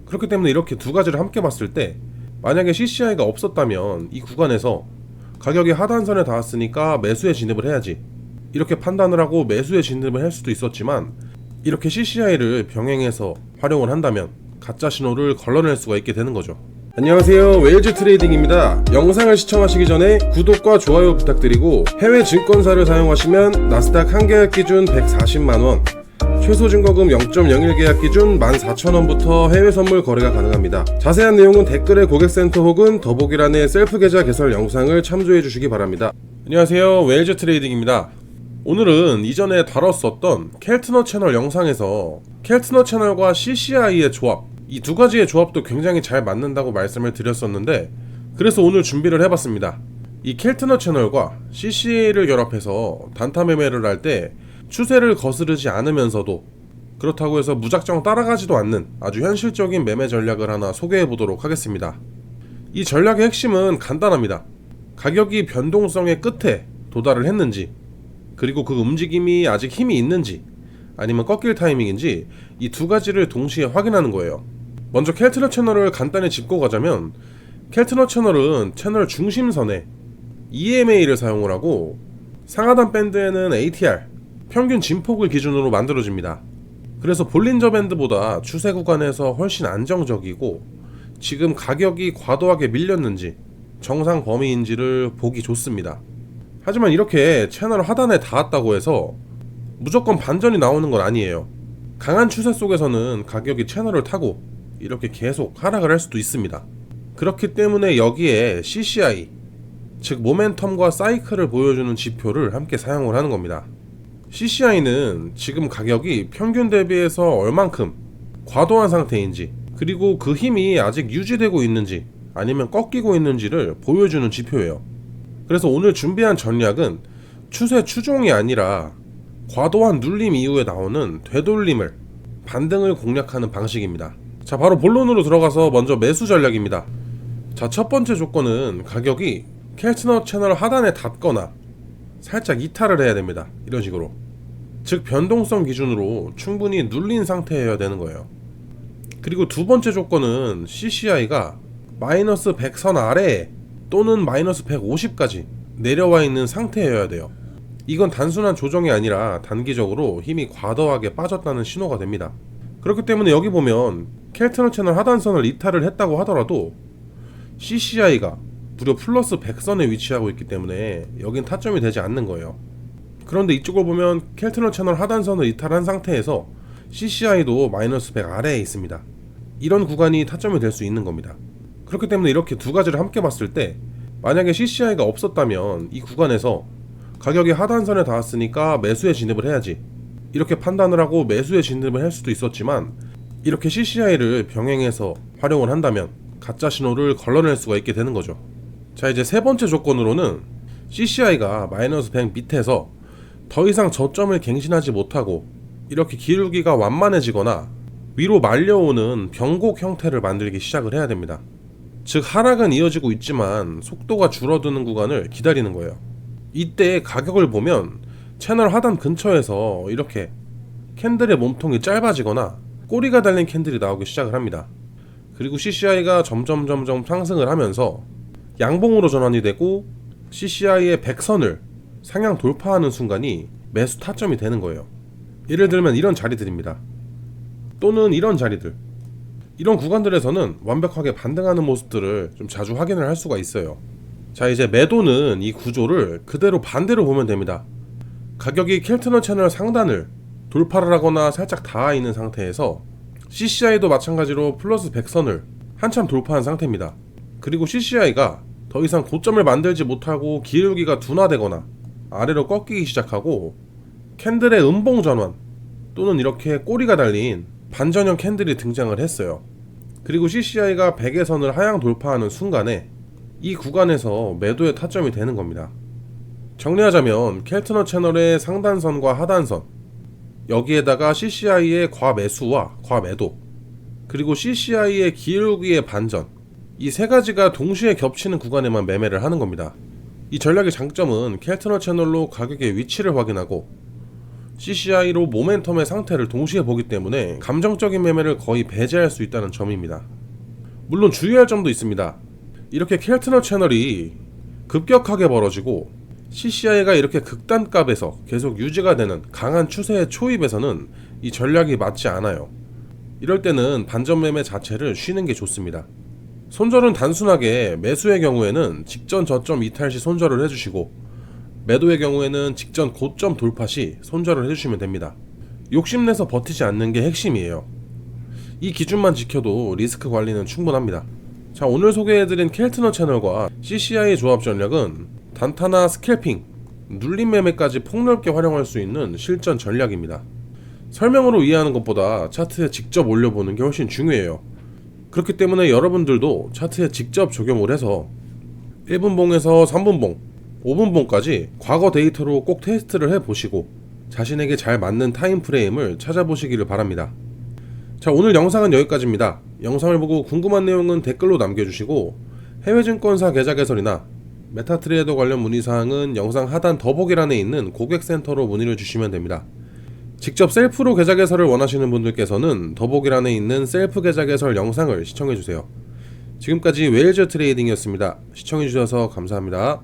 그렇기 때문에 이렇게 두 가지를 함께 봤을 때 만약에 CCI가 없었다면 이 구간에서 가격이 하단선에 닿았으니까 매수에 진입을 해야지, 이렇게 판단을 하고 매수에 진입을 할 수도 있었지만, 이렇게 CCI를 병행해서 활용을 한다면 가짜 신호를 걸러낼 수가 있게 되는 거죠. 안녕하세요, 웨일즈 트레이딩입니다. 영상을 시청하시기 전에 구독과 좋아요 부탁드리고, 해외 증권사를 사용하시면 나스닥 한 계약 기준 140만원, 최소 증거금 0.01 계약 기준 14,000원부터 해외 선물 거래가 가능합니다. 자세한 내용은 댓글에 고객센터 혹은 더보기란의 셀프 계좌 개설 영상을 참조해 주시기 바랍니다. 안녕하세요, 웨일즈 트레이딩입니다. 오늘은 이전에 다뤘었던 켈트너 채널 영상에서 켈트너 채널과 CCI의 조합, 이 두 가지의 조합도 굉장히 잘 맞는다고 말씀을 드렸었는데, 그래서 오늘 준비를 해봤습니다. 이 켈트너 채널과 CCI를 결합해서 단타 매매를 할 때 추세를 거스르지 않으면서도, 그렇다고 해서 무작정 따라가지도 않는 아주 현실적인 매매 전략을 하나 소개해 보도록 하겠습니다. 이 전략의 핵심은 간단합니다. 가격이 변동성의 끝에 도달을 했는지, 그리고 그 움직임이 아직 힘이 있는지, 아니면 꺾일 타이밍인지, 이 두 가지를 동시에 확인하는 거예요. 먼저 켈트너 채널을 간단히 짚고 가자면, 켈트너 채널은 채널 중심선에 EMA를 사용을 하고, 상하단 밴드에는 ATR, 평균 진폭을 기준으로 만들어집니다. 그래서 볼린저 밴드보다 추세 구간에서 훨씬 안정적이고, 지금 가격이 과도하게 밀렸는지 정상 범위인지를 보기 좋습니다. 하지만 이렇게 채널 하단에 닿았다고 해서 무조건 반전이 나오는 건 아니에요. 강한 추세 속에서는 가격이 채널을 타고 이렇게 계속 하락을 할 수도 있습니다. 그렇기 때문에 여기에 CCI, 즉 모멘텀과 사이클을 보여주는 지표를 함께 사용을 하는 겁니다. CCI는 지금 가격이 평균 대비해서 얼만큼 과도한 상태인지, 그리고 그 힘이 아직 유지되고 있는지 아니면 꺾이고 있는지를 보여주는 지표예요. 그래서 오늘 준비한 전략은 추세 추종이 아니라 과도한 눌림 이후에 나오는 되돌림을, 반등을 공략하는 방식입니다. 자, 바로 본론으로 들어가서 먼저 매수 전략입니다. 자, 첫 번째 조건은 가격이 켈트너 채널 하단에 닿거나 살짝 이탈을 해야 됩니다. 이런 식으로, 즉 변동성 기준으로 충분히 눌린 상태여야 되는 거예요. 그리고 두 번째 조건은 CCI가 마이너스 100선 아래에 또는 마이너스 150까지 내려와 있는 상태여야 돼요. 이건 단순한 조정이 아니라 단기적으로 힘이 과도하게 빠졌다는 신호가 됩니다. 그렇기 때문에 여기 보면 켈트너 채널 하단선을 이탈을 했다고 하더라도 CCI가 무려 플러스 100선에 위치하고 있기 때문에 여긴 타점이 되지 않는 거예요. 그런데 이쪽을 보면 켈트너 채널 하단선을 이탈한 상태에서 CCI도 마이너스 100 아래에 있습니다. 이런 구간이 타점이 될 수 있는 겁니다. 그렇기 때문에 이렇게 두 가지를 함께 봤을 때 만약에 CCI가 없었다면 이 구간에서 가격이 하단선에 닿았으니까 매수에 진입을 해야지, 이렇게 판단을 하고 매수에 진입을 할 수도 있었지만, 이렇게 CCI를 병행해서 활용을 한다면 가짜 신호를 걸러낼 수가 있게 되는 거죠. 자, 이제 세 번째 조건으로는 CCI가 마이너스 100 밑에서 더 이상 저점을 갱신하지 못하고 이렇게 기울기가 완만해지거나 위로 말려오는 변곡 형태를 만들기 시작을 해야 됩니다. 즉 하락은 이어지고 있지만 속도가 줄어드는 구간을 기다리는 거예요. 이때 가격을 보면 채널 하단 근처에서 이렇게 캔들의 몸통이 짧아지거나 꼬리가 달린 캔들이 나오기 시작을 합니다. 그리고 CCI가 점점 상승을 하면서 양봉으로 전환이 되고 CCI의 100선을 상향 돌파하는 순간이 매수 타점이 되는 거예요. 예를 들면 이런 자리들입니다. 또는 이런 자리들, 이런 구간들에서는 완벽하게 반등하는 모습들을 좀 자주 확인을 할 수가 있어요. 자, 이제 매도는 이 구조를 그대로 반대로 보면 됩니다. 가격이 켈트너 채널 상단을 돌파를 하거나 살짝 닿아 있는 상태에서 CCI도 마찬가지로 플러스 100선을 한참 돌파한 상태입니다. 그리고 CCI가 더 이상 고점을 만들지 못하고 기울기가 둔화되거나 아래로 꺾이기 시작하고 캔들의 음봉 전환 또는 이렇게 꼬리가 달린 반전형 캔들이 등장을 했어요. 그리고 CCI가 100의 선을 하향 돌파하는 순간에 이 구간에서 매도의 타점이 되는 겁니다. 정리하자면 켈트너 채널의 상단선과 하단선, 여기에다가 CCI의 과매수와 과매도, 그리고 CCI의 기울기의 반전, 이 세 가지가 동시에 겹치는 구간에만 매매를 하는 겁니다. 이 전략의 장점은 켈트너 채널로 가격의 위치를 확인하고 CCI로 모멘텀의 상태를 동시에 보기 때문에 감정적인 매매를 거의 배제할 수 있다는 점입니다. 물론 주의할 점도 있습니다. 이렇게 켈트너 채널이 급격하게 벌어지고 CCI가 이렇게 극단값에서 계속 유지가 되는 강한 추세의 초입에서는 이 전략이 맞지 않아요. 이럴 때는 반전 매매 자체를 쉬는 게 좋습니다. 손절은 단순하게 매수의 경우에는 직전 저점 이탈 시 손절을 해주시고, 매도의 경우에는 직전 고점 돌파 시 손절을 해주시면 됩니다. 욕심내서 버티지 않는 게 핵심이에요. 이 기준만 지켜도 리스크 관리는 충분합니다. 자, 오늘 소개해드린 켈트너 채널과 CCI 조합 전략은 단타나 스캘핑, 눌림 매매까지 폭넓게 활용할 수 있는 실전 전략입니다. 설명으로 이해하는 것보다 차트에 직접 올려보는 게 훨씬 중요해요. 그렇기 때문에 여러분들도 차트에 직접 적용을 해서 1분봉에서 3분봉, 5분봉까지 과거 데이터로 꼭 테스트를 해보시고 자신에게 잘 맞는 타임프레임을 찾아보시기를 바랍니다. 자, 오늘 영상은 여기까지입니다. 영상을 보고 궁금한 내용은 댓글로 남겨주시고, 해외증권사 계좌 개설이나 메타트레이더 관련 문의사항은 영상 하단 더보기란에 있는 고객센터로 문의를 주시면 됩니다. 직접 셀프로 계좌 개설을 원하시는 분들께서는 더보기란에 있는 셀프 계좌 개설 영상을 시청해주세요. 지금까지 웨일즈 트레이딩이었습니다. 시청해주셔서 감사합니다.